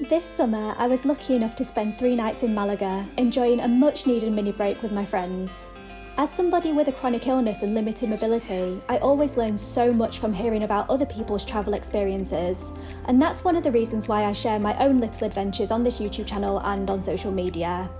This summer, I was lucky enough to spend 3 nights in Malaga, enjoying a much needed mini break with my friends. As somebody with a chronic illness and limited mobility, I always learn so much from hearing about other people's travel experiences, and that's one of the reasons why I share my own little adventures on this YouTube channel and on social media.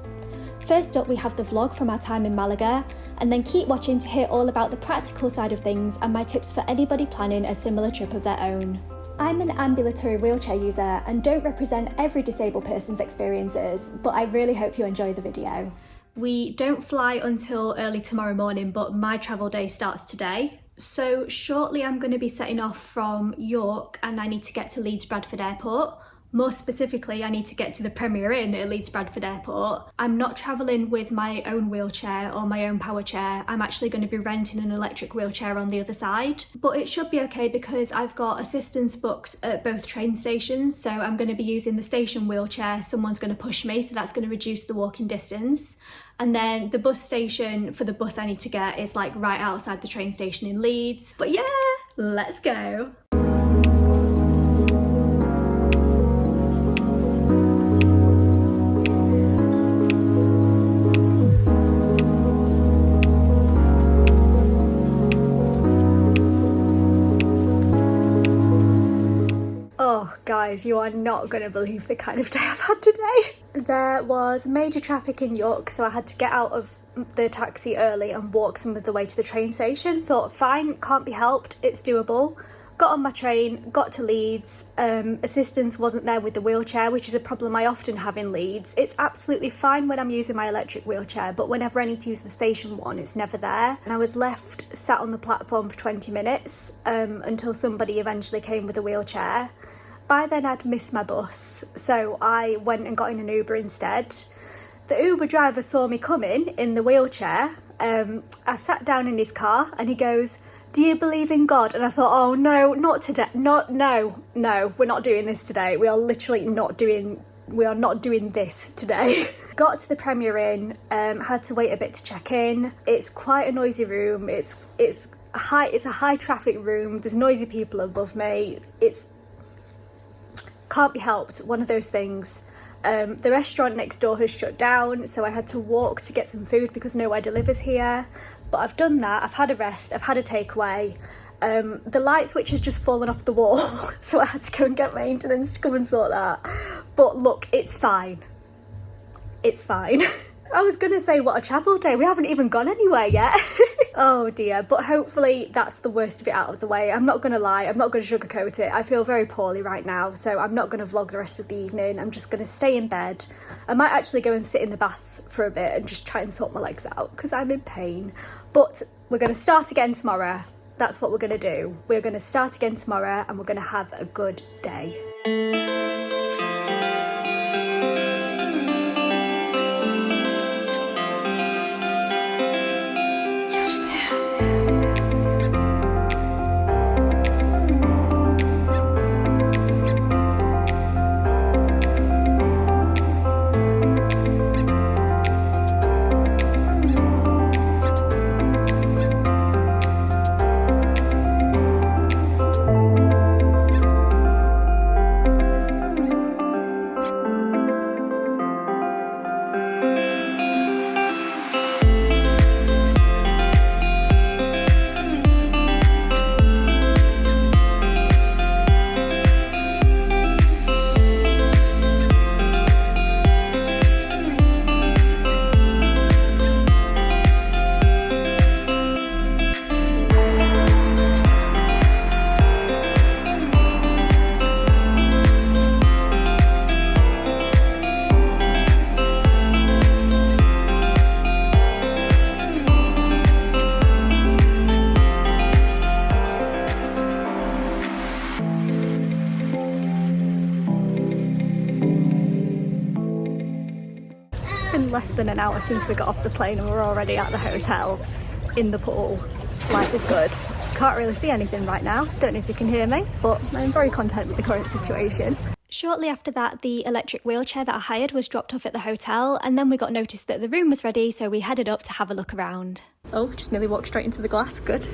First up, we have the vlog from our time in Malaga, and then keep watching to hear all about the practical side of things and my tips for anybody planning a similar trip of their own. I'm an ambulatory wheelchair user and don't represent every disabled person's experiences, but I really hope you enjoy the video. We don't fly until early tomorrow morning, but my travel day starts today. So shortly I'm going to be setting off from York and I need to get to Leeds Bradford Airport. More specifically, I need to get to the Premier Inn at Leeds Bradford Airport. I'm not travelling with my own wheelchair or my own power chair. I'm actually going to be renting an electric wheelchair on the other side. But it should be okay because I've got assistance booked at both train stations. So I'm going to be using the station wheelchair. Someone's going to push me, so that's going to reduce the walking distance. And then the bus station for the bus I need to get is like right outside the train station in Leeds. But yeah, let's go. Guys, you are not going to believe the kind of day I've had today. There was major traffic in York, so I had to get out of the taxi early and walk some of the way to the train station. Thought, fine, can't be helped, it's doable. Got on my train, got to Leeds. Assistance wasn't there with the wheelchair, which is a problem I often have in Leeds. It's absolutely fine when I'm using my electric wheelchair, but whenever I need to use the station one, it's never there. And I was left sat on the platform for 20 minutes until somebody eventually came with a wheelchair. By then I'd missed my bus, so I went and got in an Uber instead. The Uber driver saw me coming in the wheelchair. I sat down in his car and he goes, "Do you believe in God?" And I thought, oh no, not today. No, we're not doing this today. We are literally not doing this today. Got to the Premier Inn, had to wait a bit to check in. It's quite a noisy room. It's a high traffic room. There's noisy people above me. Can't be helped, one of those things. The restaurant next door has shut down, so I had to walk to get some food because nowhere delivers here. But I've done that, I've had a rest, I've had a takeaway. The light switch has just fallen off the wall, so I had to go and get maintenance to come and sort that. But look, it's fine. It's fine. I was gonna say, what a travel day, we haven't even gone anywhere yet. Oh dear, but hopefully that's the worst of it out of the way. I'm not gonna lie, I'm not gonna sugarcoat it. I feel very poorly right now, so I'm not gonna vlog the rest of the evening. I'm just gonna stay in bed. I might actually go and sit in the bath for a bit and just try and sort my legs out because I'm in pain. But we're gonna start again tomorrow. That's what we're gonna do. We're gonna start again tomorrow and we're gonna have a good day. Less than an hour since we got off the plane and we're already at the hotel in the pool. Life is good. Can't really see anything right now, don't know if you can hear me, but I'm very content with the current situation. Shortly after that, the electric wheelchair that I hired was dropped off at the hotel, and then we got notice that the room was ready, so we headed up to have a look around. Oh, just nearly walked straight into the glass, good.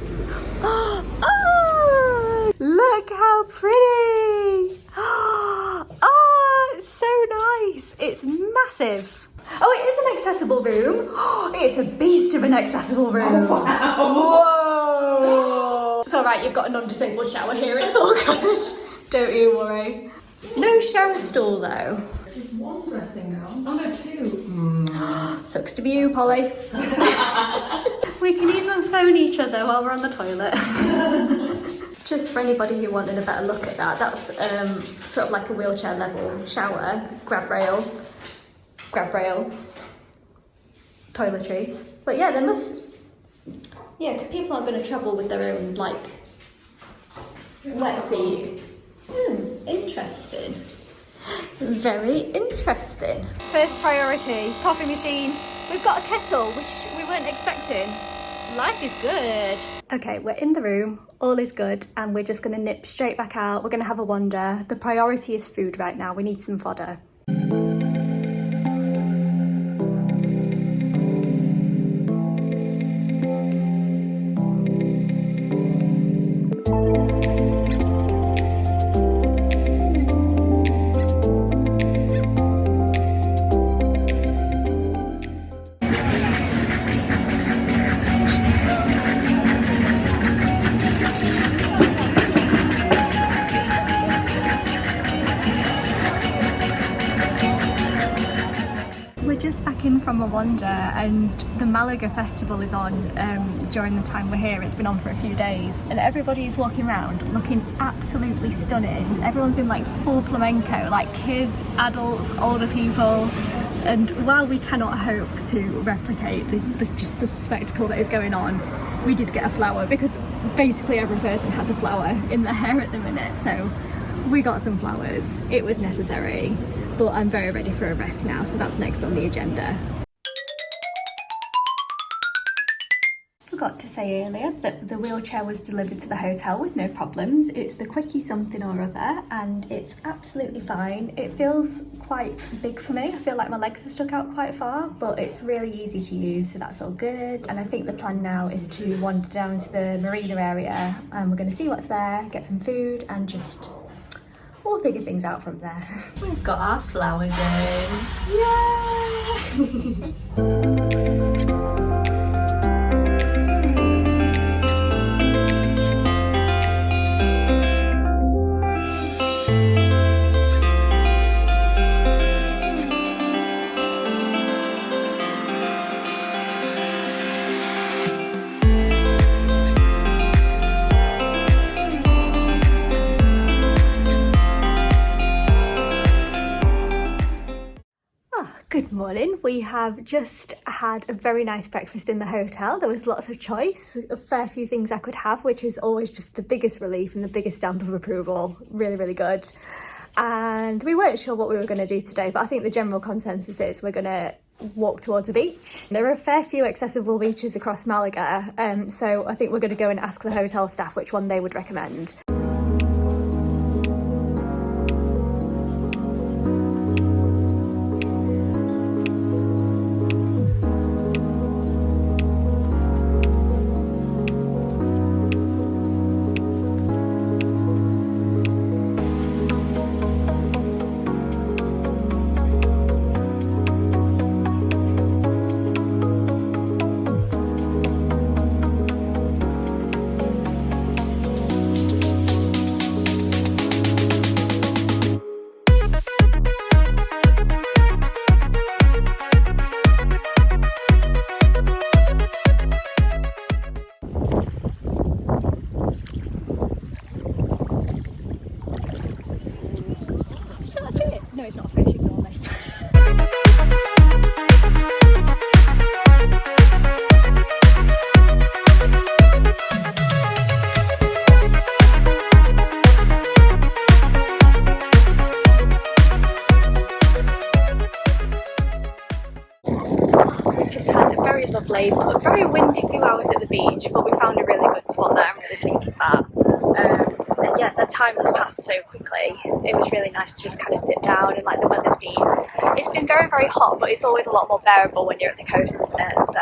Oh, look how pretty! Oh, it's so massive. Oh, it is an accessible room. It's a beast of an accessible room. Oh, wow. Whoa. It's all right, you've got a non-disabled shower here. It's all good. Don't you worry. No shower stool though. There's one dressing gown. Oh no, two. Sucks to be you, Polly. We can even phone each other while we're on the toilet. Just for anybody who wanted a better look at that, that's sort of like a wheelchair level shower, grab rail, toiletries. But yeah, yeah, because people aren't going to travel with their own like wet seat. Interesting. Very interesting. First priority, coffee machine. We've got a kettle, which we weren't expecting. Life is good. Okay, we're in the room, all is good, and we're just gonna nip straight back out. We're gonna have a wander. The priority is food right now. We need some fodder. From a wander, and the Malaga festival is on during the time we're here. It's been on for a few days, and everybody's walking around looking absolutely stunning. Everyone's in like full flamenco, like kids, adults, older people, and while we cannot hope to replicate just the spectacle that is going on, we did get a flower because basically every person has a flower in their hair at the minute, so we got some flowers. It was necessary, but I'm very ready for a rest now, so that's next on the agenda. Forgot to say earlier that the wheelchair was delivered to the hotel with no problems. It's the Quickie something or other, and it's absolutely fine. It feels quite big for me. I feel like my legs are stuck out quite far, but it's really easy to use, so that's all good. And I think the plan now is to wander down to the marina area, and we're going to see what's there, get some food, and just we'll figure things out from there. We've got our flowers in. Yay! Good morning. We have just had a very nice breakfast in the hotel. There was lots of choice, a fair few things I could have, which is always just the biggest relief and the biggest stamp of approval. Really, really good. And we weren't sure what we were going to do today, but I think the general consensus is we're going to walk towards a beach. There are a fair few accessible beaches across Malaga, so I think we're going to go and ask the hotel staff which one they would recommend. No, it's not a fish, ignore me. We've just had a very lovely, but a very windy few hours at the beach, but we found a really good spot there. I'm really pleased with that. And yeah, the time has passed so quickly. It was really nice to just kind of sit down, and like the weather's it's been very, very hot, but it's always a lot more bearable when you're at the coast, isn't it? So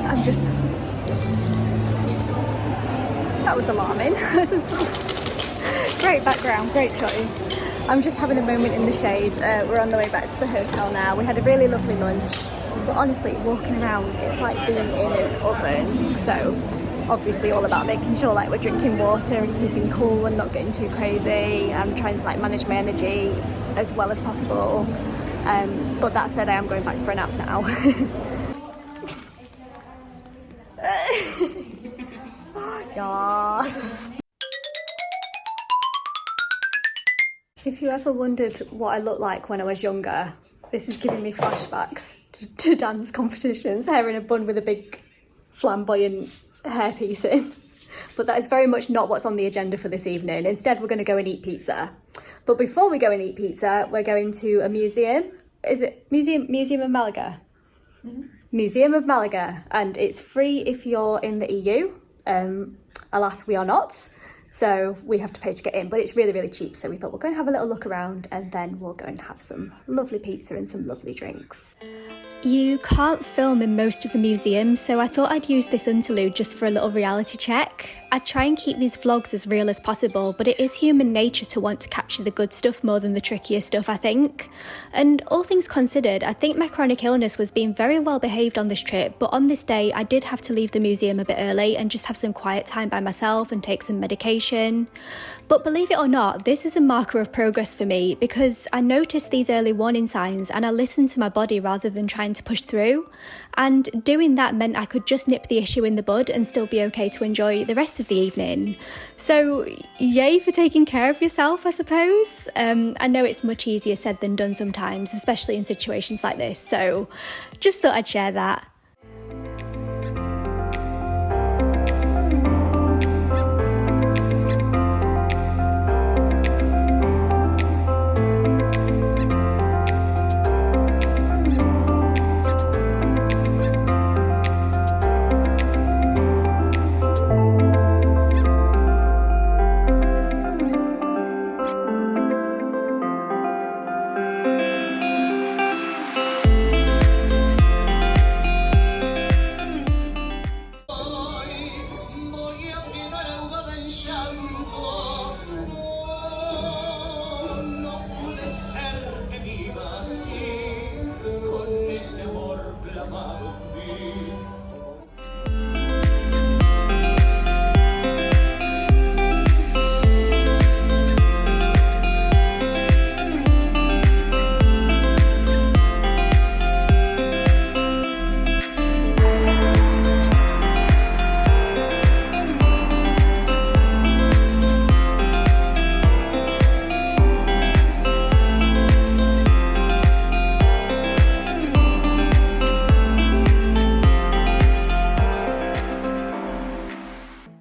I'm just, that was alarming. Great background, great choice. I'm just having a moment in the shade. We're on the way back to the hotel now. We had a really lovely lunch, but honestly, walking around, it's like being in an oven. So obviously all about making sure like we're drinking water and keeping cool and not getting too crazy. I'm trying to like manage my energy as well as possible. But that said, I am going back for a nap now. Yeah. If you ever wondered what I looked like when I was younger, this is giving me flashbacks to dance competitions, hair in a bun with a big flamboyant hairpiece in. But that is very much not what's on the agenda for this evening. Instead, we're going to go and eat pizza. But before we go and eat pizza, we're going to a museum. Is it Museum of Malaga? Mm-hmm. Museum of Malaga, and it's free if you're in the EU. Alas, we are not. So we have to pay to get in, but it's really, really cheap. So we thought we'll go and have a little look around and then we'll go and have some lovely pizza and some lovely drinks. You can't film in most of the museums, so I thought I'd use this interlude just for a little reality check. I try and keep these vlogs as real as possible, but it is human nature to want to capture the good stuff more than the trickier stuff, I think. And all things considered, I think my chronic illness was being very well behaved on this trip, but on this day I did have to leave the museum a bit early and just have some quiet time by myself and take some medication. But believe it or not, this is a marker of progress for me because I noticed these early warning signs and I listened to my body rather than trying to push through. And doing that meant I could just nip the issue in the bud and still be okay to enjoy the rest of the evening. So yay for taking care of yourself, I suppose. I know it's much easier said than done sometimes, especially in situations like this. So just thought I'd share that.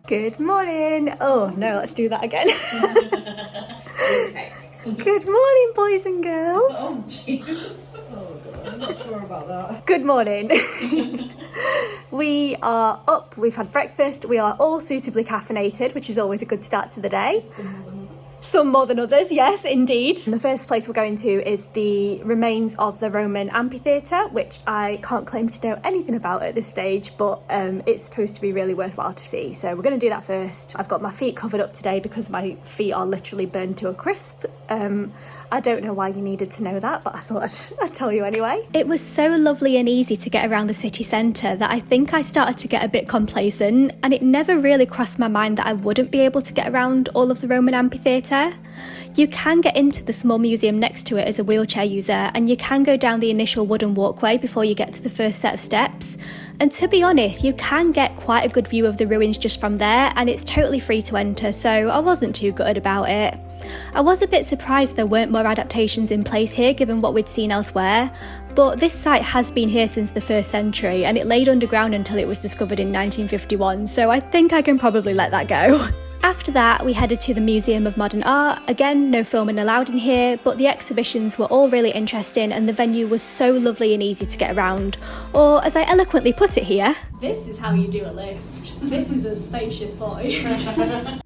Good morning. Oh no, let's do that again. Good morning, boys and girls. Oh Jesus. Oh God, I'm not sure about that. Good morning. We are up, we've had breakfast, we are all suitably caffeinated, which is always a good start to the day. Some more than others, yes, indeed. And the first place we're going to is the remains of the Roman amphitheatre, which I can't claim to know anything about at this stage, but it's supposed to be really worthwhile to see. So we're going to do that first. I've got my feet covered up today because my feet are literally burned to a crisp. I don't know why you needed to know that, but I thought I'd tell you anyway. It was so lovely and easy to get around the city centre that I think I started to get a bit complacent, and it never really crossed my mind that I wouldn't be able to get around all of the Roman amphitheatre. You can get into the small museum next to it as a wheelchair user, and you can go down the initial wooden walkway before you get to the first set of steps. And to be honest, you can get quite a good view of the ruins just from there, and it's totally free to enter, so I wasn't too gutted about it. I was a bit surprised there weren't more adaptations in place here given what we'd seen elsewhere, but this site has been here since the 1st century and it laid underground until it was discovered in 1951, so I think I can probably let that go. After that, we headed to the Museum of Modern Art. Again, no filming allowed in here, but the exhibitions were all really interesting and the venue was so lovely and easy to get around. Or, as I eloquently put it here, this is how you do a lift. This is a spacious boy.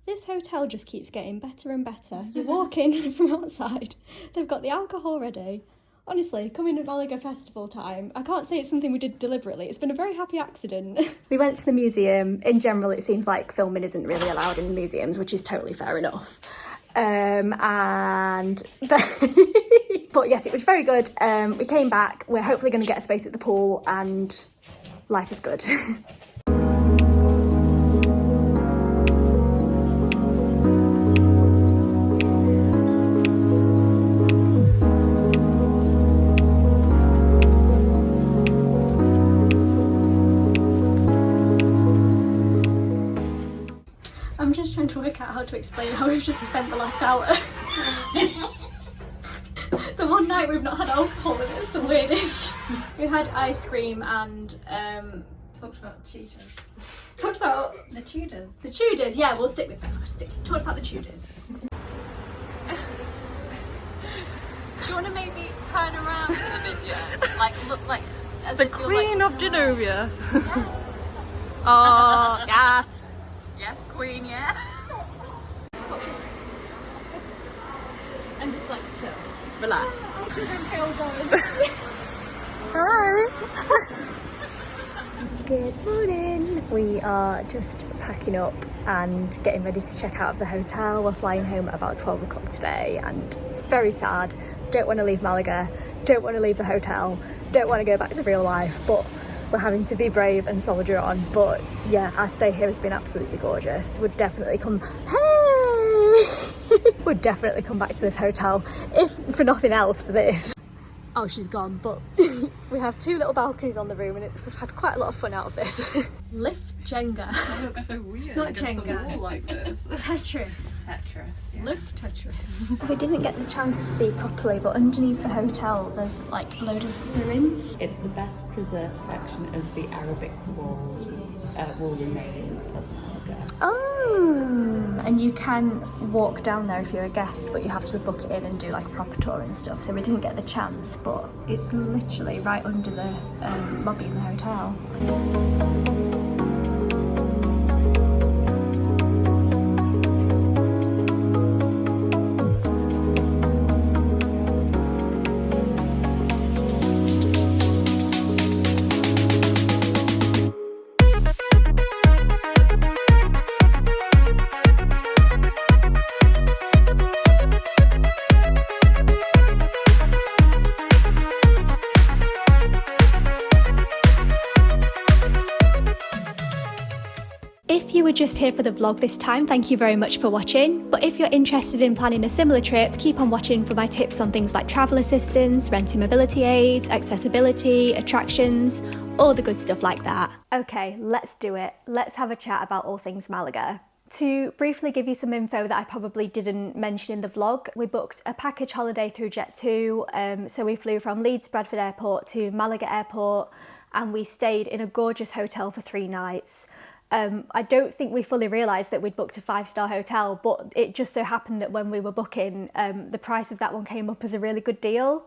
This hotel just keeps getting better and better. You walk in from outside, they've got the alcohol ready. Honestly, coming at Malaga festival time, I can't say it's something we did deliberately. It's been a very happy accident. We went to the museum. In general, it seems like filming isn't really allowed in the museums, which is totally fair enough. But yes, it was very good. We came back, we're hopefully going to get a space at the pool, and life is good. I'm just trying to work out how to explain how we've just spent the last hour. The one night we've not had alcohol and it's the weirdest. We had ice cream and Talked about Tudors. talked about The Tudors. the Tudors. Yeah, we'll stick with that. Talked about the Tudors. Do you want to maybe turn around in the video? Like, look like as The if you're, Queen like, of Genovia. Yes. Oh, yes. Yes, Queen, yeah. And just like chill. Relax. Hi. Good morning. We are just packing up and getting ready to check out of the hotel. We're flying home at about 12 o'clock today and it's very sad. Don't want to leave Malaga, don't want to leave the hotel, don't want to go back to real life, but we're having to be brave and soldier on. But yeah, our stay here has been absolutely gorgeous. Would definitely come would definitely come back to this hotel, if for nothing else for this. Oh, she's gone, but we have two little balconies on the room and we've had quite a lot of fun out of this. Lift Jenga. It looks so weird. Not against the Jenga. wall like this. Tetris. Tetris, yeah. Lift Tetris. We didn't get the chance to see properly, but underneath the hotel there's like a load of ruins. It's the best preserved section of the Arabic walls, wall remains of Malaga. Oh! And you can walk down there if you're a guest, but you have to book it in and do like a proper tour and stuff. So we didn't get the chance, but it's literally right under the lobby in the hotel. If you were just here for the vlog this time, thank you very much for watching. But if you're interested in planning a similar trip, keep on watching for my tips on things like travel assistance, renting mobility aids, accessibility, attractions, all the good stuff like that. Okay, let's do it. Let's have a chat about all things Malaga. To briefly give you some info that I probably didn't mention in the vlog, we booked a package holiday through Jet2. So we flew from Leeds Bradford Airport to Malaga Airport and we stayed in a gorgeous hotel for 3 nights. I don't think we fully realised that we'd booked a 5-star hotel, but it just so happened that when we were booking, the price of that one came up as a really good deal.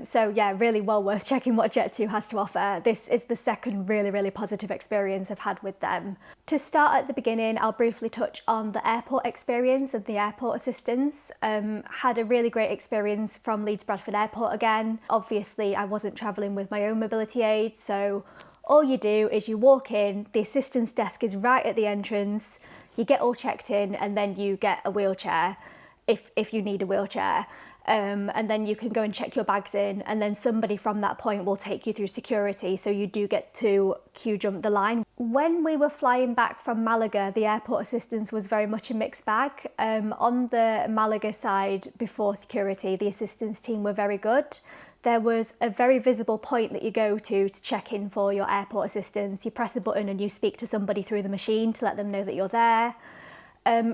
So yeah, really well worth checking what Jet2 has to offer. This is the second really positive experience I've had with them. To start at the beginning, I'll briefly touch on the airport experience and the airport assistance. Had a really great experience from Leeds Bradford Airport again. Obviously, I wasn't travelling with my own mobility aid, so all you do is you walk in, the assistance desk is right at the entrance, you get all checked in and then you get a wheelchair if you need a wheelchair. And then you can go and check your bags in and then somebody from that point will take you through security, so you do get to queue jump the line. When we were flying back from Malaga, the airport assistance was very much a mixed bag. On the Malaga side, before security, the assistance team were very good. There was a very visible point that you go to check in for your airport assistance. You press a button and you speak to somebody through the machine to let them know that you're there.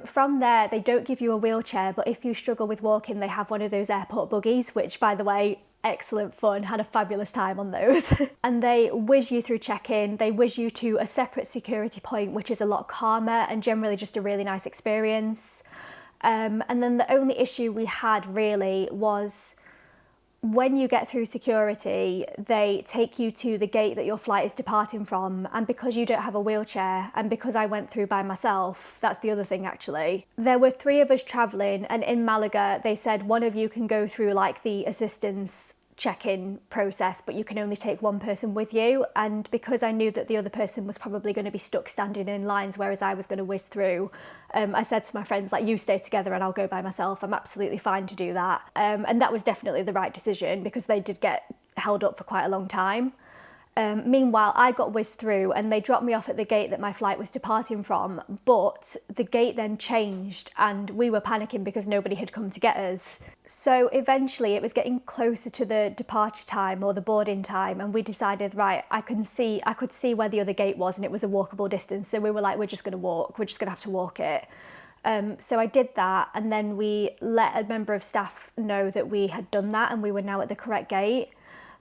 From there, they don't give you a wheelchair, but if you struggle with walking, they have one of those airport buggies, which, by the way, excellent fun, had a fabulous time on those. And they whiz you through check-in, they whiz you to a separate security point, which is a lot calmer and generally just a really nice experience. And then the only issue we had really was when you get through security, they take you to the gate that your flight is departing from, and because you don't have a wheelchair, and because I went through by myself, that's the other thing actually. There were 3 of us travelling, and in Malaga they said one of you can go through like the assistance check-in process, but you can only take one person with you. And because I knew that the other person was probably going to be stuck standing in lines, whereas I was going to whiz through, I said to my friends, like, you stay together and I'll go by myself. I'm absolutely fine to do that. And that was definitely the right decision, because they did get held up for quite a long time. Meanwhile, I got whizzed through and they dropped me off at the gate that my flight was departing from, but the gate then changed and we were panicking because nobody had come to get us. So eventually it was getting closer to the departure time or the boarding time, and we decided, right, I could see where the other gate was and it was a walkable distance. So we were like, we're just going to have to walk it. So I did that, and then we let a member of staff know that we had done that and we were now at the correct gate.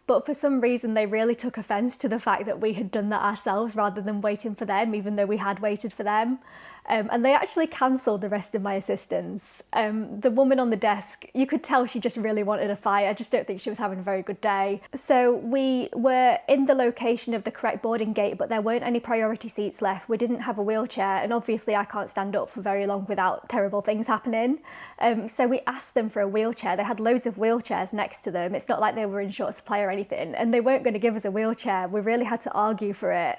But for some reason, they really took offence to the fact that we had done that ourselves rather than waiting for them, even though we had waited for them. And they actually cancelled the rest of my assistance. The woman on the desk, you could tell she just really wanted a fight. I just don't think she was having a very good day. So we were in the location of the correct boarding gate, but there weren't any priority seats left. We didn't have a wheelchair, and obviously I can't stand up for very long without terrible things happening. So we asked them for a wheelchair. They had loads of wheelchairs next to them. It's not like they were in short supply or anything, and they weren't going to give us a wheelchair. We really had to argue for it.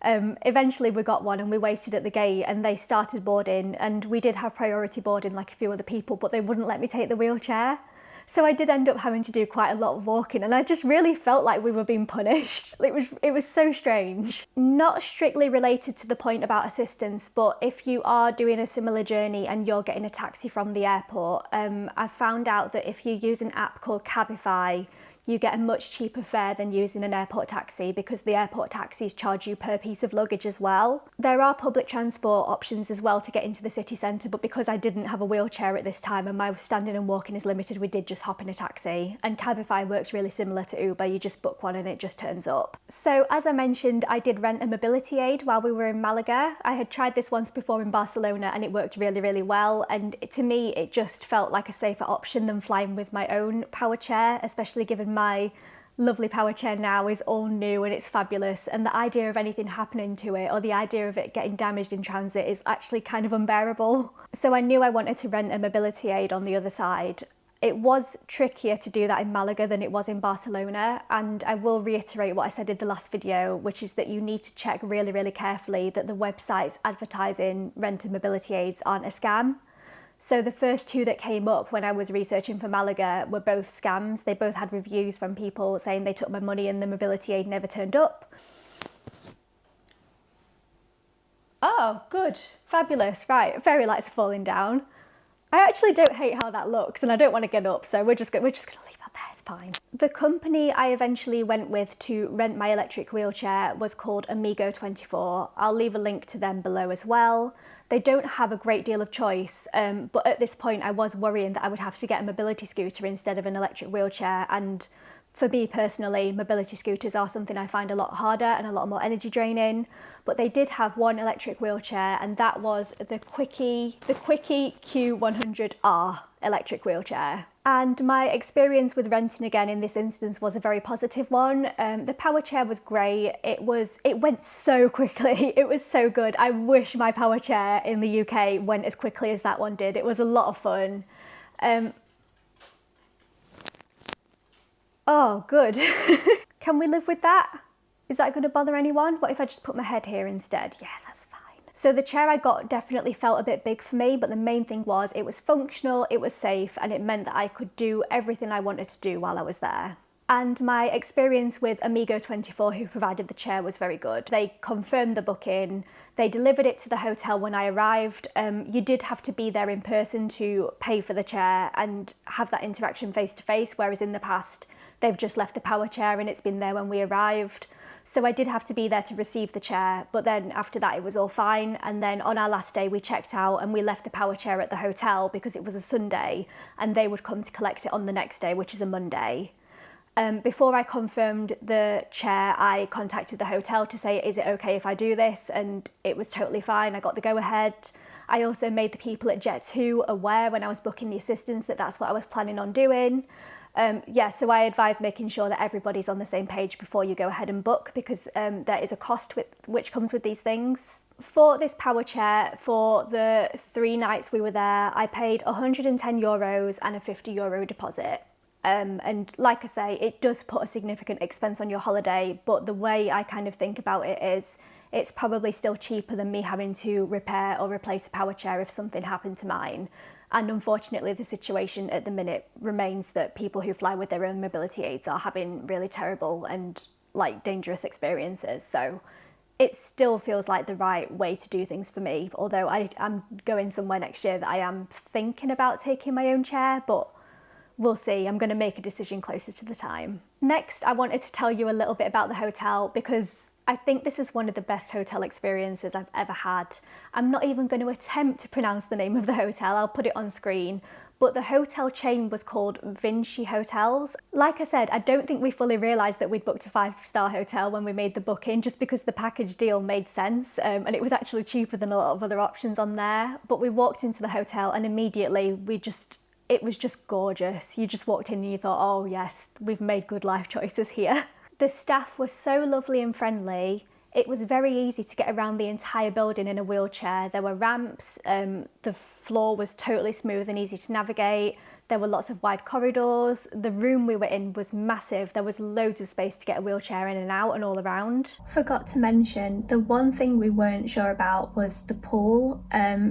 Eventually we got one and we waited at the gate and they started boarding, and we did have priority boarding like a few other people, but they wouldn't let me take the wheelchair. So I did end up having to do quite a lot of walking, and I just really felt like we were being punished. It was so strange. Not strictly related to the point about assistance, but if you are doing a similar journey and you're getting a taxi from the airport, I found out that if you use an app called Cabify, you get a much cheaper fare than using an airport taxi, because the airport taxis charge you per piece of luggage as well. There are public transport options as well to get into the city centre, but because I didn't have a wheelchair at this time and my standing and walking is limited, we did just hop in a taxi. And Cabify works really similar to Uber, you just book one and it just turns up. So as I mentioned, I did rent a mobility aid while we were in Malaga. I had tried this once before in Barcelona and it worked really, really well. And to me, it just felt like a safer option than flying with my own power chair, especially given my lovely power chair now is all new and it's fabulous, and the idea of anything happening to it or the idea of it getting damaged in transit is actually kind of unbearable. So I knew I wanted to rent a mobility aid on the other side. It was trickier to do that in Malaga than it was in Barcelona, and I will reiterate what I said in the last video, which is that you need to check really, really carefully that the websites advertising rented mobility aids aren't a scam. So the first two that came up when I was researching for Malaga were both scams. They both had reviews from people saying they took my money and the mobility aid never turned up. Oh, good. Fabulous. Right, fairy lights are falling down. I actually don't hate how that looks, and I don't want to get up, so we're just going to leave that there, it's fine. The company I eventually went with to rent my electric wheelchair was called Amigo24. I'll leave a link to them below as well. They don't have a great deal of choice, but at this point I was worrying that I would have to get a mobility scooter instead of an electric wheelchair, and for me personally, mobility scooters are something I find a lot harder and a lot more energy draining. But they did have one electric wheelchair, and that was the Quickie Q100R electric wheelchair. And my experience with renting again in this instance was a very positive one. The power chair was great. It went so quickly. It was so good. I wish my power chair in the UK went as quickly as that one did. It was a lot of fun. Oh, good. Can we live with that? Is that going to bother anyone? What if I just put my head here instead? Yeah, that's fine. So the chair I got definitely felt a bit big for me, but the main thing was it was functional, it was safe, and it meant that I could do everything I wanted to do while I was there. And my experience with Amigo24, who provided the chair, was very good. They confirmed the booking, they delivered it to the hotel when I arrived. You did have to be there in person to pay for the chair and have that interaction face to face, whereas in the past, they've just left the power chair and it's been there when we arrived. So I did have to be there to receive the chair, but then after that it was all fine. And then on our last day we checked out and we left the power chair at the hotel because it was a Sunday and they would come to collect it on the next day, which is a Monday. Before I confirmed the chair, I contacted the hotel to say, is it okay if I do this? And it was totally fine. I got the go ahead. I also made the people at Jet2 aware when I was booking the assistance that that's what I was planning on doing. So I advise making sure that everybody's on the same page before you go ahead and book, because there is a cost which comes with these things. For this power chair, for the 3 nights we were there, I paid €110 and a €50 deposit. And like I say, it does put a significant expense on your holiday, but the way I kind of think about it is it's probably still cheaper than me having to repair or replace a power chair if something happened to mine. And unfortunately, the situation at the minute remains that people who fly with their own mobility aids are having really terrible and like dangerous experiences. So it still feels like the right way to do things for me, although I'm going somewhere next year that I am thinking about taking my own chair, but we'll see. I'm going to make a decision closer to the time. Next, I wanted to tell you a little bit about the hotel because I think this is one of the best hotel experiences I've ever had. I'm not even going to attempt to pronounce the name of the hotel, I'll put it on screen. But the hotel chain was called Vincci Hotels. Like I said, I don't think we fully realised that we'd booked a 5-star hotel when we made the booking, just because the package deal made sense, and it was actually cheaper than a lot of other options on there. But we walked into the hotel and immediately it was just gorgeous. You just walked in and you thought, oh yes, we've made good life choices here. The staff were so lovely and friendly. It was very easy to get around the entire building in a wheelchair. There were ramps, the floor was totally smooth and easy to navigate. There were lots of wide corridors. The room we were in was massive. There was loads of space to get a wheelchair in and out and all around. Forgot to mention, the one thing we weren't sure about was the pool.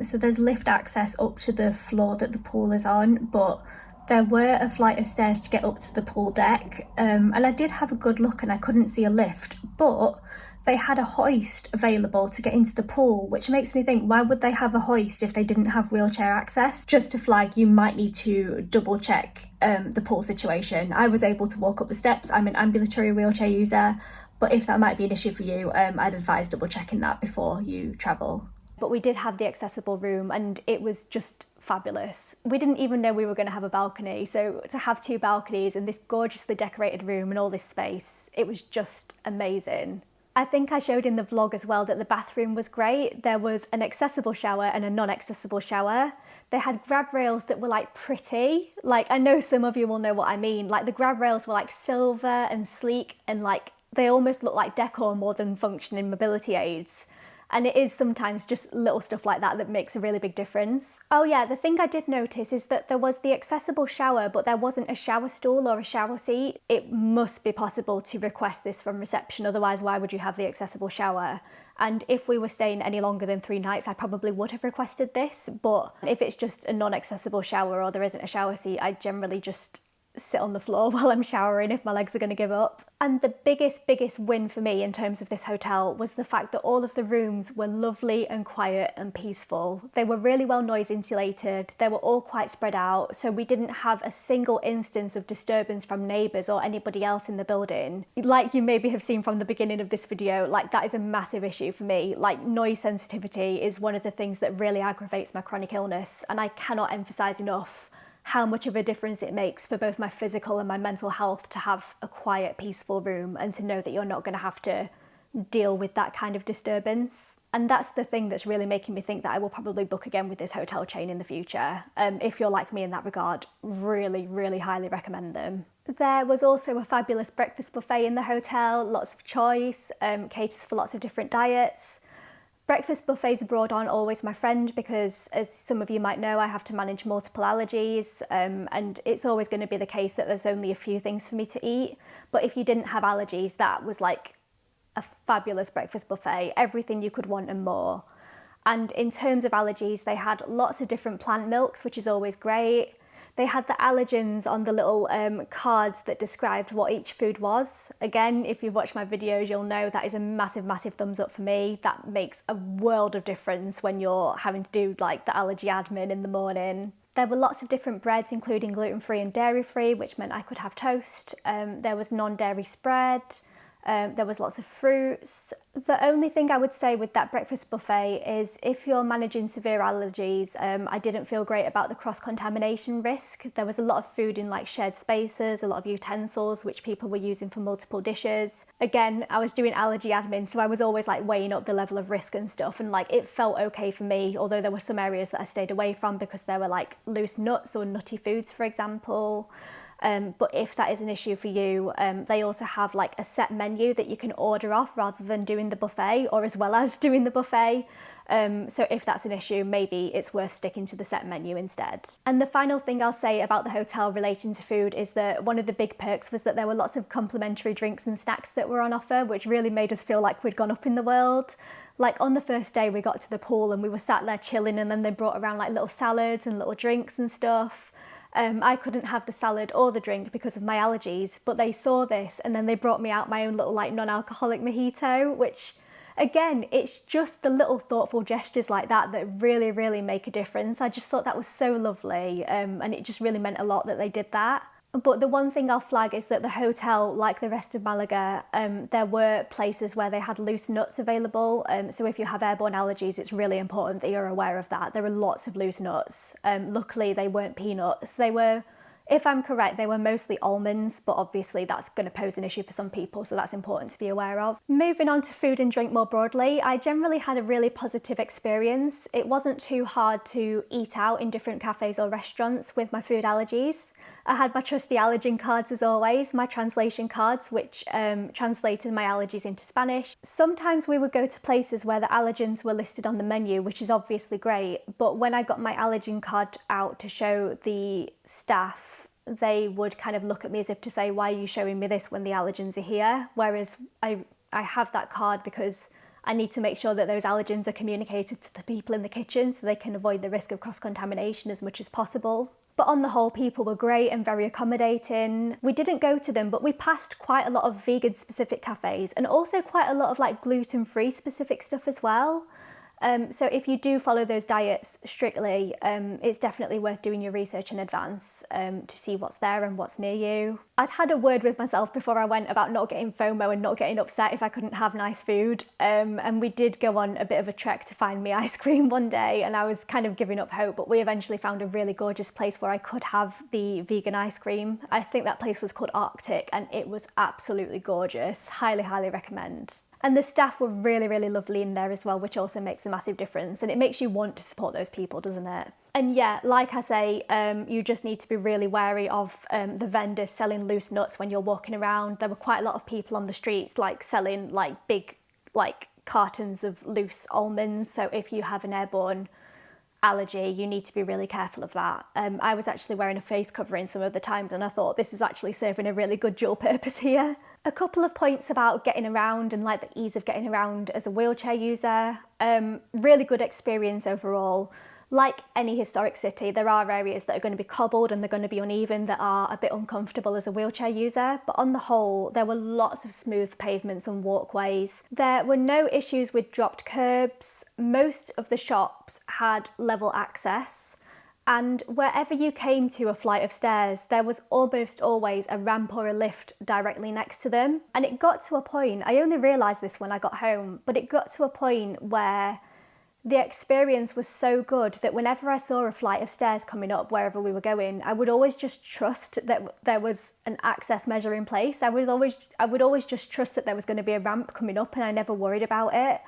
So there's lift access up to the floor that the pool is on, but there were a flight of stairs to get up to the pool deck. And I did have a good look and I couldn't see a lift, but they had a hoist available to get into the pool, which makes me think, why would they have a hoist if they didn't have wheelchair access? Just to flag, you might need to double check the pool situation. I was able to walk up the steps. I'm an ambulatory wheelchair user, but if that might be an issue for you, I'd advise double checking that before you travel. But we did have the accessible room and it was just fabulous. We didn't even know we were going to have a balcony, so to have 2 balconies and this gorgeously decorated room and all this space, it was just amazing. I think I showed in the vlog as well that the bathroom was great. There was an accessible shower and a non-accessible shower. They had grab rails that were like pretty. Like, I know some of you will know what I mean. Like, the grab rails were like silver and sleek and like they almost look like decor more than functioning mobility aids. And it is sometimes just little stuff like that that makes a really big difference. Oh yeah, the thing I did notice is that there was the accessible shower, but there wasn't a shower stool or a shower seat. It must be possible to request this from reception, otherwise why would you have the accessible shower? And if we were staying any longer than 3 nights, I probably would have requested this, but if it's just a non-accessible shower or there isn't a shower seat, I generally just sit on the floor while I'm showering if my legs are going to give up. And the biggest win for me in terms of this hotel was the fact that all of the rooms were lovely and quiet and peaceful. They were really well noise insulated, they were all quite spread out, so we didn't have a single instance of disturbance from neighbours or anybody else in the building. Like you maybe have seen from the beginning of this video, like that is a massive issue for me. Like, noise sensitivity is one of the things that really aggravates my chronic illness, and I cannot emphasise enough how much of a difference it makes for both my physical and my mental health to have a quiet, peaceful room and to know that you're not going to have to deal with that kind of disturbance. And that's the thing that's really making me think that I will probably book again with this hotel chain in the future. If you're like me in that regard, really highly recommend them. There was also a fabulous breakfast buffet in the hotel, lots of choice, caters for lots of different diets. Breakfast buffets abroad aren't always my friend because, as some of you might know, I have to manage multiple allergies, and it's always going to be the case that there's only a few things for me to eat. But if you didn't have allergies, that was like a fabulous breakfast buffet, everything you could want and more. And in terms of allergies, they had lots of different plant milks, which is always great. They had the allergens on the little cards that described what each food was. Again, if you've watched my videos, you'll know that is a massive thumbs up for me. That makes a world of difference when you're having to do like the allergy admin in the morning. There were lots of different breads, including gluten-free and dairy-free, which meant I could have toast. There was non-dairy spread. There was lots of fruits. The only thing I would say with that breakfast buffet is if you're managing severe allergies, I didn't feel great about the cross-contamination risk. There was a lot of food in like shared spaces, a lot of utensils which people were using for multiple dishes. Again, I was doing allergy admin, so I was always like weighing up the level of risk and stuff, and like it felt okay for me, although there were some areas that I stayed away from because there were like loose nuts or nutty foods, for example. But if that is an issue for you, they also have like a set menu that you can order off rather than doing the buffet, or as well as doing the buffet. So if that's an issue, maybe it's worth sticking to the set menu instead. And the final thing I'll say about the hotel relating to food is that one of the big perks was that there were lots of complimentary drinks and snacks that were on offer, which really made us feel like we'd gone up in the world. Like on the first day we got to the pool and we were sat there chilling, and then they brought around like little salads and little drinks and stuff. I couldn't have the salad or the drink because of my allergies, but they saw this and then they brought me out my own little like non-alcoholic mojito, which again, it's just the little thoughtful gestures like that that really, really make a difference. I just thought that was so lovely, and it just really meant a lot that they did that. But the one thing I'll flag is that the hotel, like the rest of Malaga, there were places where they had loose nuts available. So if you have airborne allergies, it's really important that you're aware of that. There are lots of loose nuts. Luckily, they weren't peanuts. They were, if I'm correct, they were mostly almonds, but obviously that's going to pose an issue for some people, so that's important to be aware of. Moving on to food and drink more broadly, I generally had a really positive experience. It wasn't too hard to eat out in different cafes or restaurants with my food allergies. I had my trusty allergen cards as always, my translation cards, which translated my allergies into Spanish. Sometimes we would go to places where the allergens were listed on the menu, which is obviously great, but when I got my allergen card out to show the staff, they would kind of look at me as if to say, why are you showing me this when the allergens are here? Whereas I have that card because I need to make sure that those allergens are communicated to the people in the kitchen so they can avoid the risk of cross-contamination as much as possible. But on the whole, people were great and very accommodating. We didn't go to them, but we passed quite a lot of vegan specific cafes and also quite a lot of like gluten-free specific stuff as well. So if you do follow those diets strictly, it's definitely worth doing your research in advance to see what's there and what's near you. I'd had a word with myself before I went about not getting FOMO and not getting upset if I couldn't have nice food. And we did go on a bit of a trek to find me ice cream one day, and I was kind of giving up hope, but we eventually found a really gorgeous place where I could have the vegan ice cream. I think that place was called Arctic, and it was absolutely gorgeous. Highly, highly recommend. And the staff were really, really lovely in there as well, which also makes a massive difference. And it makes you want to support those people, doesn't it? And yeah, like I say, you just need to be really wary of the vendors selling loose nuts when you're walking around. There were quite a lot of people on the streets like selling like big like cartons of loose almonds. So if you have an airborne allergy, you need to be really careful of that. I was actually wearing a face covering some of the times, and I thought this is actually serving a really good dual purpose here. A couple of points about getting around and like the ease of getting around as a wheelchair user. Really good experience overall. Like any historic city, there are areas that are going to be cobbled and they're going to be uneven, that are a bit uncomfortable as a wheelchair user, but on the whole, there were lots of smooth pavements and walkways. There were no issues with dropped curbs. Most of the shops had level access, and wherever you came to a flight of stairs, there was almost always a ramp or a lift directly next to them. And it got to a point, I only realised this when I got home, but it got to a point where the experience was so good that whenever I saw a flight of stairs coming up wherever we were going, I would always just trust that there was an access measure in place. I would always just trust that there was going to be a ramp coming up, and I never worried about it.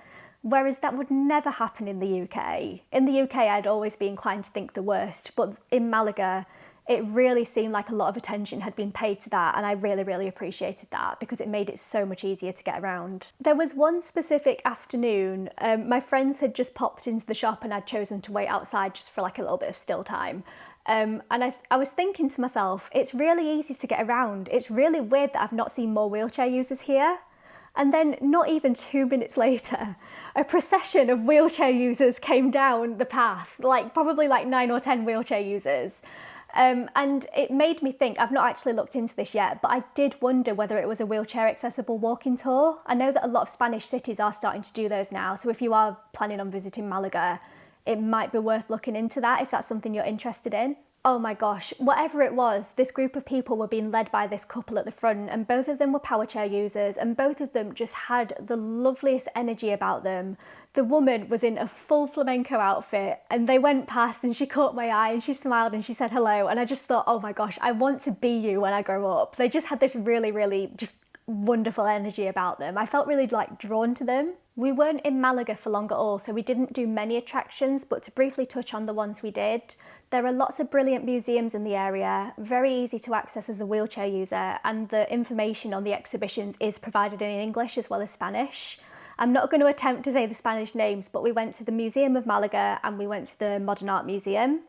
Whereas that would never happen in the UK. In the UK, I'd always be inclined to think the worst, but in Malaga, it really seemed like a lot of attention had been paid to that, and I really, really appreciated that because it made it so much easier to get around. There was one specific afternoon, my friends had just popped into the shop and I'd chosen to wait outside just for like a little bit of still time. And I was thinking to myself, it's really easy to get around. It's really weird that I've not seen more wheelchair users here. And then not even 2 minutes later, a procession of wheelchair users came down the path, like probably like 9 or 10 wheelchair users. And it made me think, I've not actually looked into this yet, but I did wonder whether it was a wheelchair accessible walking tour. I know that a lot of Spanish cities are starting to do those now, so if you are planning on visiting Malaga, it might be worth looking into that if that's something you're interested in. Oh my gosh, whatever it was, this group of people were being led by this couple at the front, and both of them were power chair users, and both of them just had the loveliest energy about them. The woman was in a full flamenco outfit, and they went past and she caught my eye and she smiled and she said hello, and I just thought, oh my gosh, I want to be you when I grow up. They just had this really, really just wonderful energy about them. I felt really like drawn to them. We weren't in Malaga for long at all, so we didn't do many attractions, but to briefly touch on the ones we did, there are lots of brilliant museums in the area, very easy to access as a wheelchair user, and the information on the exhibitions is provided in English as well as Spanish. I'm not going to attempt to say the Spanish names, but we went to the Museum of Malaga and we went to the Modern Art Museum.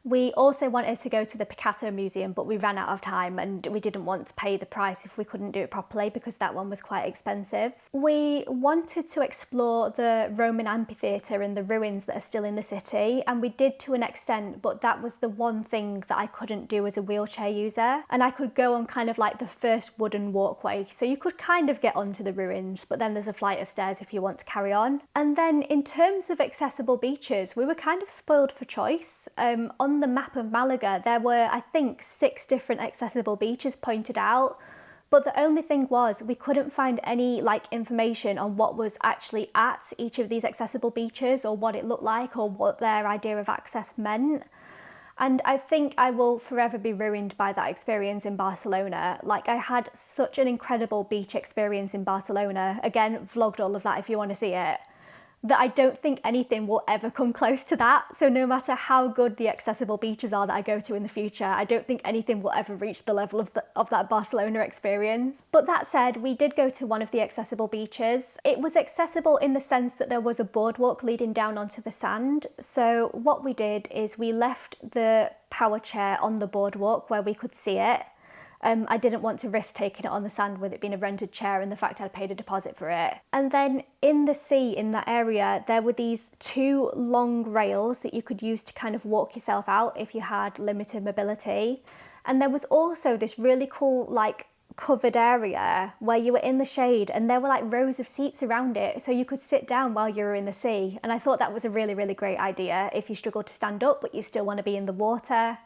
We also wanted to go to the Picasso Museum, but we ran out of time and we didn't want to pay the price if we couldn't do it properly because that one was quite expensive. We wanted to explore the Roman amphitheatre and the ruins that are still in the city, and we did to an extent, but that was the one thing that I couldn't do as a wheelchair user. And I could go on kind of like the first wooden walkway, so you could kind of get onto the ruins, but then there's a flight of stairs if you want to carry on. And then in terms of accessible beaches, we were kind of spoiled for choice. On the map of Malaga, there were, I think, 6 different accessible beaches pointed out, but the only thing was we couldn't find any like information on what was actually at each of these accessible beaches or what it looked like or what their idea of access meant. And I think I will forever be ruined by that experience in Barcelona. Like, I had such an incredible beach experience in Barcelona, again, vlogged all of that if you want to see it, that I don't think anything will ever come close to that. So no matter how good the accessible beaches are that I go to in the future, I don't think anything will ever reach the level of that Barcelona experience. But that said, we did go to one of the accessible beaches. It was accessible in the sense that there was a boardwalk leading down onto the sand. So what we did is we left the power chair on the boardwalk where we could see it. I didn't want to risk taking it on the sand with it being a rented chair and the fact I'd paid a deposit for it. And then in the sea, in that area, there were these 2 long rails that you could use to kind of walk yourself out if you had limited mobility. And there was also this really cool, like, covered area where you were in the shade and there were like rows of seats around it so you could sit down while you were in the sea. And I thought that was a really, really great idea if you struggle to stand up but you still want to be in the water.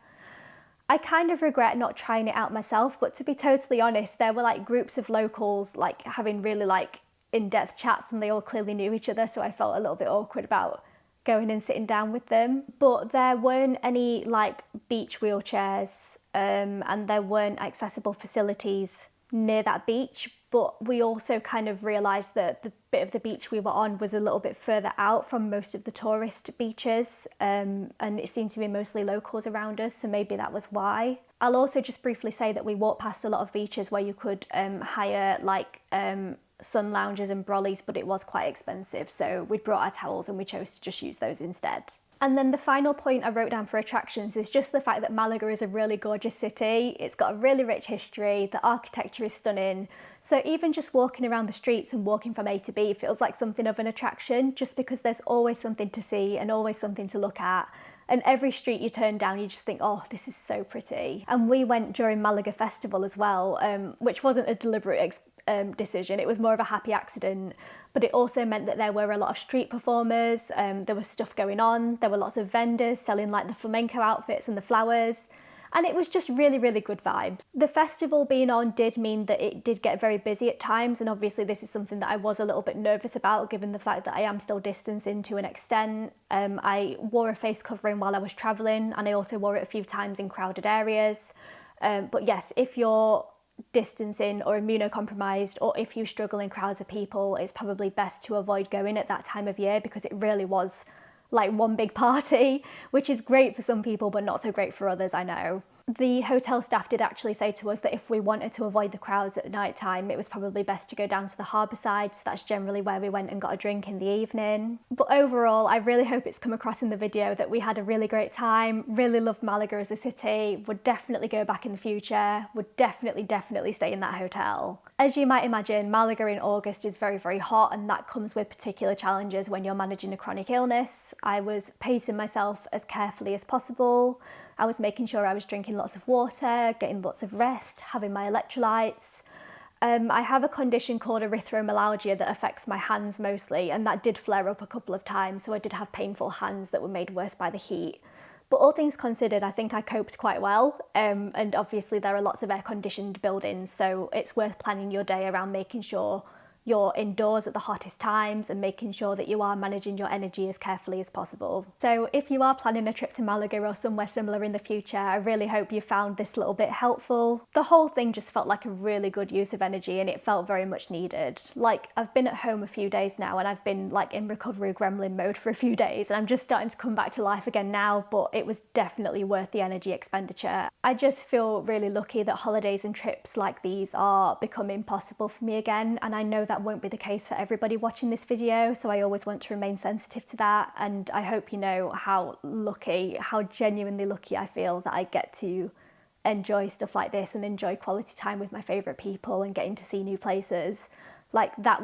I kind of regret not trying it out myself, but to be totally honest, there were like groups of locals like having really like in-depth chats and they all clearly knew each other, so I felt a little bit awkward about going and sitting down with them. But there weren't any like beach wheelchairs and there weren't accessible facilities near that beach, but we also kind of realised that the bit of the beach we were on was a little bit further out from most of the tourist beaches, and it seemed to be mostly locals around us, so maybe that was why. I'll also just briefly say that we walked past a lot of beaches where you could hire like sun lounges and brollies, but it was quite expensive, so we brought our towels and we chose to just use those instead. And then the final point I wrote down for attractions is just the fact that Malaga is a really gorgeous city. It's got a really rich history, the architecture is stunning. So even just walking around the streets and walking from A to B feels like something of an attraction, just because there's always something to see and always something to look at. And every street you turn down, you just think, oh, this is so pretty. And we went during Malaga Festival as well, which wasn't a deliberate decision. It was more of a happy accident, but it also meant that there were a lot of street performers, there was stuff going on, there were lots of vendors selling like the flamenco outfits and the flowers, and it was just really, really good vibes. The festival being on did mean that it did get very busy at times, and obviously this is something that I was a little bit nervous about given the fact that I am still distancing to an extent. I wore a face covering while I was travelling, and I also wore it a few times in crowded areas. But yes, if you're distancing or immunocompromised, or if you struggle in crowds of people, it's probably best to avoid going at that time of year because it really was like one big party, which is great for some people but not so great for others, I know. The hotel staff did actually say to us that if we wanted to avoid the crowds at night time, it was probably best to go down to the harbour side, so that's generally where we went and got a drink in the evening. But overall, I really hope it's come across in the video that we had a really great time, really loved Malaga as a city, would definitely go back in the future, would definitely stay in that hotel. As you might imagine, Malaga in August is very, very hot, and that comes with particular challenges when you're managing a chronic illness. I was pacing myself as carefully as possible. I was making sure I was drinking lots of water, getting lots of rest, having my electrolytes. I have a condition called erythromelalgia that affects my hands mostly, and that did flare up a couple of times, so I did have painful hands that were made worse by the heat. But all things considered, I think I coped quite well, and obviously there are lots of air-conditioned buildings, so it's worth planning your day around making sure you're indoors at the hottest times and making sure that you are managing your energy as carefully as possible. So if you are planning a trip to Malaga or somewhere similar in the future, I really hope you found this little bit helpful. The whole thing just felt like a really good use of energy, and it felt very much needed. Like, I've been at home a few days now and I've been like in recovery gremlin mode for a few days, and I'm just starting to come back to life again now, but it was definitely worth the energy expenditure. I just feel really lucky that holidays and trips like these are becoming possible for me again, and I know that won't be the case for everybody watching this video, so I always want to remain sensitive to that. And I hope you know how lucky, how genuinely lucky I feel that I get to enjoy stuff like this and enjoy quality time with my favourite people and getting to see new places. Like, that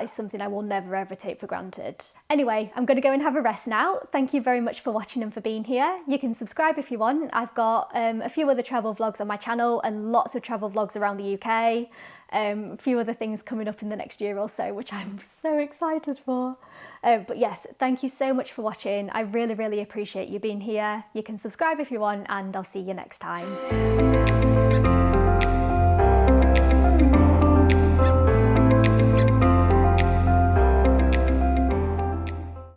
is something I will never ever take for granted. Anyway, I'm going to go and have a rest now. Thank you very much for watching and for being here. You can subscribe if you want. I've got a few other travel vlogs on my channel and lots of travel vlogs around the UK. A few other things coming up in the next year or so, which I'm so excited for. But yes, thank you so much for watching. I really, really appreciate you being here. You can subscribe if you want, and I'll see you next time.